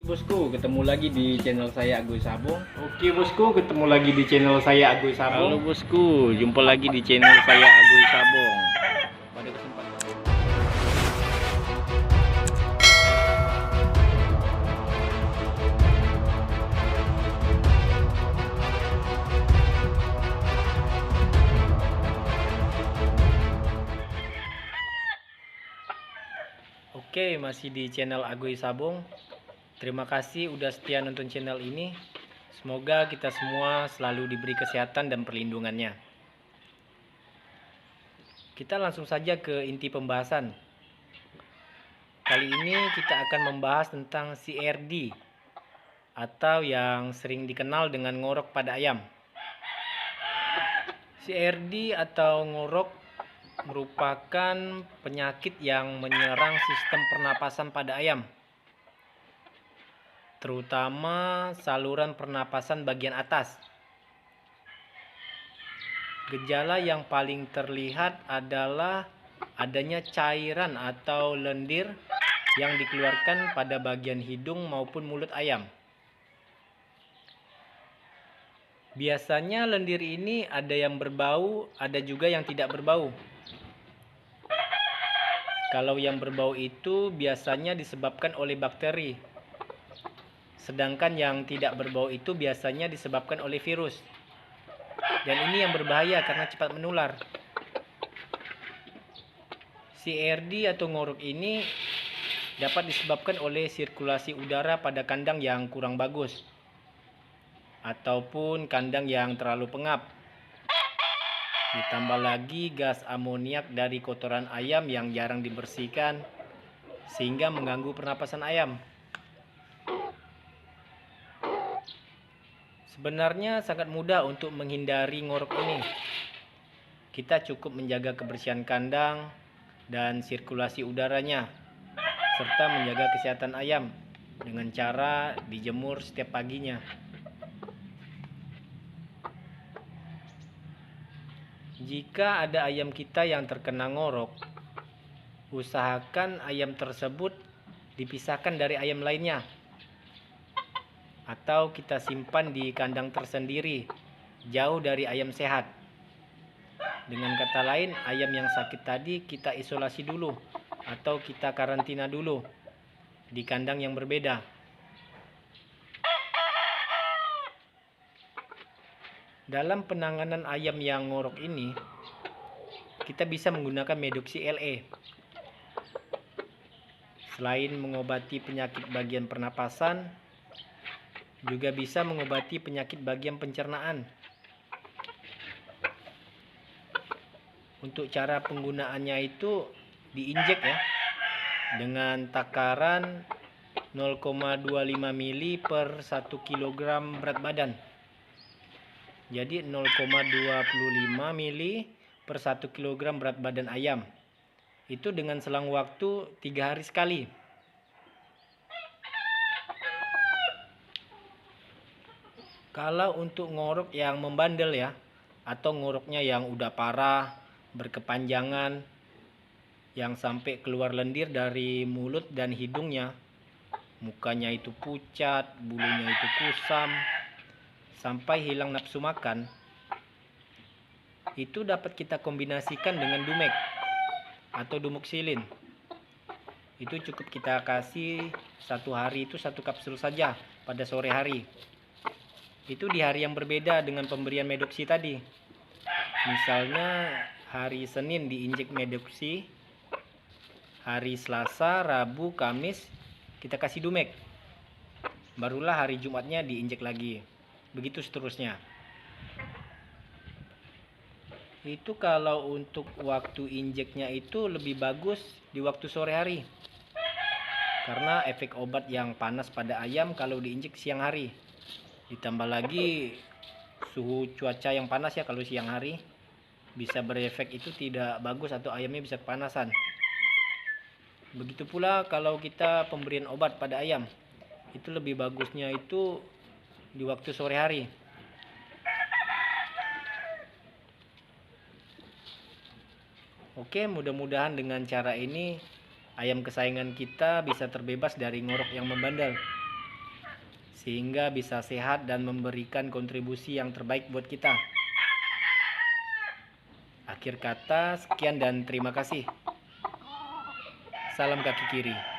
Bosku, ketemu lagi di channel saya Agoy Sabong. Oke bosku, ketemu lagi di channel saya Agoy Sabong. Halo bosku, jumpa lagi di channel saya Agoy Sabong. Pada kesempatan Oke, masih di channel Agoy Sabong. Terima kasih udah setia nonton channel ini. Semoga kita semua selalu diberi kesehatan dan perlindungannya. Kita langsung saja ke inti pembahasan. Kali ini kita akan membahas tentang CRD atau yang sering dikenal dengan ngorok pada ayam. CRD atau ngorok merupakan penyakit yang menyerang sistem pernapasan pada ayam, terutama saluran pernapasan bagian atas. Gejala yang paling terlihat adalah adanya cairan atau lendir yang dikeluarkan pada bagian hidung maupun mulut ayam. Biasanya lendir ini ada yang berbau, ada juga yang tidak berbau. Kalau yang berbau itu biasanya disebabkan oleh bakteri, sedangkan yang tidak berbau itu biasanya disebabkan oleh virus. Dan ini yang berbahaya karena cepat menular. CRD atau ngorok ini dapat disebabkan oleh sirkulasi udara pada kandang yang kurang bagus ataupun kandang yang terlalu pengap. Ditambah lagi gas amoniak dari kotoran ayam yang jarang dibersihkan sehingga mengganggu pernapasan ayam. Sebenarnya sangat mudah untuk menghindari ngorok ini. Kita cukup menjaga kebersihan kandang dan sirkulasi udaranya, serta menjaga kesehatan ayam dengan cara dijemur setiap paginya. Jika ada ayam kita yang terkena ngorok, usahakan ayam tersebut dipisahkan dari ayam lainnya, atau kita simpan di kandang tersendiri, jauh dari ayam sehat. Dengan kata lain, ayam yang sakit tadi kita isolasi dulu, atau kita karantina dulu di kandang yang berbeda. Dalam penanganan ayam yang ngorok ini, kita bisa menggunakan Medoxy LE. Selain mengobati penyakit bagian pernapasan, juga bisa mengobati penyakit bagian pencernaan. Untuk cara penggunaannya itu diinjek ya, dengan takaran 0,25 mili per 1 kg berat badan. Jadi 0,25 mili per 1 kg berat badan ayam. Itu dengan selang waktu 3 hari sekali. Kalau untuk ngorok yang membandel ya, atau ngoroknya yang udah parah, berkepanjangan, yang sampai keluar lendir dari mulut dan hidungnya, mukanya itu pucat, bulunya itu kusam, sampai hilang nafsu makan, itu dapat kita kombinasikan dengan Dumex atau Dumoxilin. Itu cukup kita kasih 1 hari itu 1 kapsul saja pada sore hari. Itu di hari yang berbeda dengan pemberian Medoxy tadi. Misalnya hari Senin diinjek Medoxy, hari Selasa, Rabu, Kamis kita kasih Dumex, barulah hari Jumatnya diinjek lagi. Begitu seterusnya. Itu kalau untuk waktu injeknya itu lebih bagus di waktu sore hari, karena efek obat yang panas pada ayam kalau diinjek siang hari. Ditambah lagi suhu cuaca yang panas ya, kalau siang hari bisa berefek itu tidak bagus atau ayamnya bisa kepanasan. Begitu pula kalau kita pemberian obat pada ayam, itu lebih bagusnya itu di waktu sore hari. Oke, mudah-mudahan dengan cara ini ayam kesayangan kita bisa terbebas dari ngorok yang membandel. sehingga bisa sehat dan memberikan kontribusi yang terbaik buat kita. Akhir kata, sekian dan terima kasih. Salam kaki kiri.